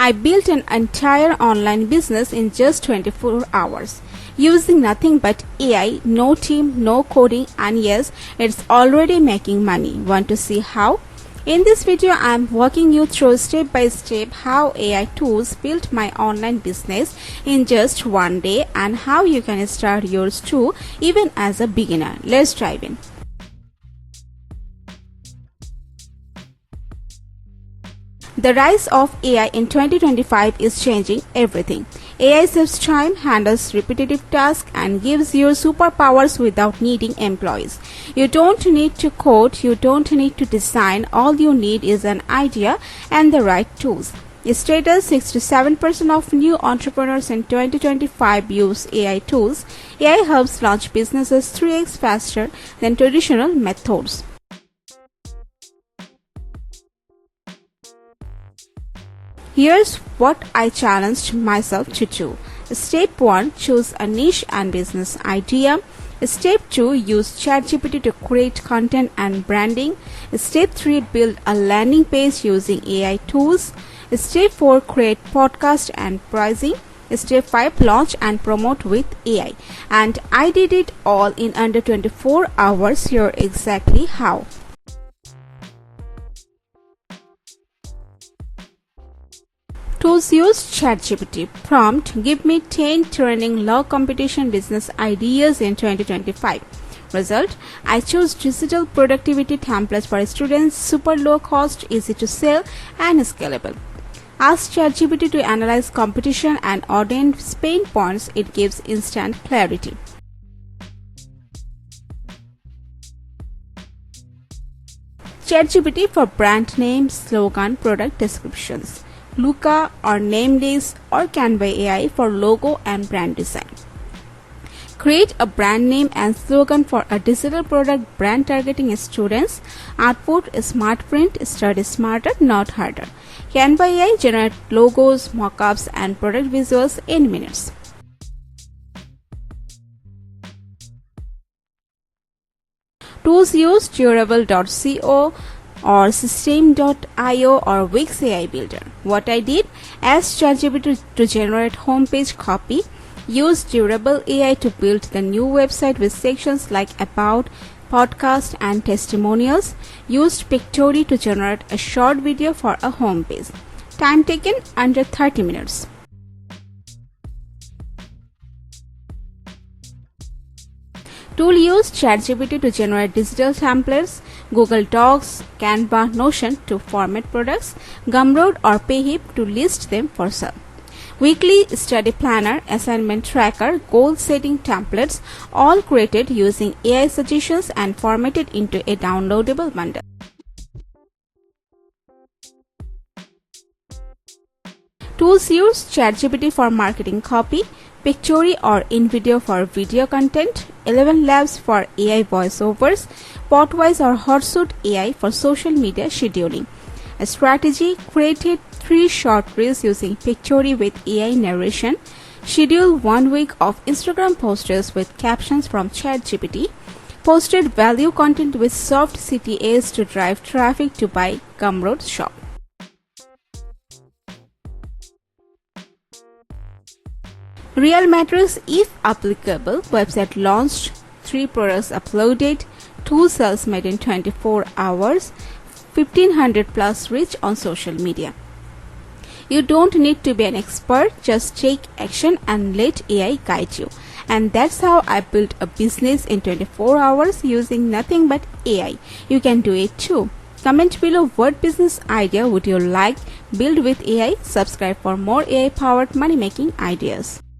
I built an entire online business in just 24 hours. Using nothing but AI, no team, no coding, and yes, it's already making money. Want to see how? In this video, I am walking you through step by step how AI tools built my online business in just one day and how you can start yours too even as a beginner. Let's dive in. The rise of AI in 2025 is changing everything. AI saves time, handles repetitive tasks, and gives you superpowers without needing employees. You don't need to code, you don't need to design, all you need is an idea and the right tools. Status: 67% of new entrepreneurs in 2025 use AI tools. AI helps launch businesses 3x faster than traditional methods. Here's what I challenged myself to do. Step 1. Choose a niche and business idea. Step 2. Use ChatGPT to create content and branding. Step 3. Build a landing page using AI tools. Step 4. Create podcast and pricing. Step 5. Launch and promote with AI. And I did it all in under 24 hours. Here exactly how. Tools: use ChatGPT. Prompt: give me 10 trending law competition business ideas in 2025. Result: I chose digital productivity templates for students, super low cost, easy to sell, and scalable. Ask ChatGPT to analyze competition and audience pain points. It gives instant clarity. ChatGPT for brand name, slogan, product descriptions. Luca or Nameless or Canva AI for logo and brand design. Create a brand name and slogan for a digital product brand targeting students. Output: smart print, study smarter, not harder. Canva AI generate logos, mockups, and product visuals in minutes. Tools: use durable.co or system.io or Wix AI Builder. What I did: ask ChatGPT to generate homepage copy, used Durable AI to build the new website with sections like about, podcast, and testimonials, used Pictory to generate a short video for a homepage. Time taken under 30 minutes. Tool: use ChatGPT to generate digital templates, Google Docs, Canva, Notion to format products, Gumroad or Payhip to list them for sale. Weekly study planner, assignment tracker, goal setting templates, all created using AI suggestions and formatted into a downloadable bundle. Tools: use ChatGPT for marketing copy, Pictory or InVideo for video content, 11 Labs for AI voiceovers, Potwise or Hotsuite AI for social media scheduling. A strategy: created 3 short reels using Pictory with AI narration, schedule 1 week of Instagram posters with captions from ChatGPT, posted value content with soft CTAs to drive traffic to buy Gumroad shop. Real metrics if applicable: website launched, 3 products uploaded, 2 sales made in 24 hours, 1500 plus reach on social media. You don't need to be an expert, just take action and let AI guide you. And that's how I built a business in 24 hours using nothing but AI. You can do it too. Comment below what business idea would you like build with AI. Subscribe for more AI powered money making ideas.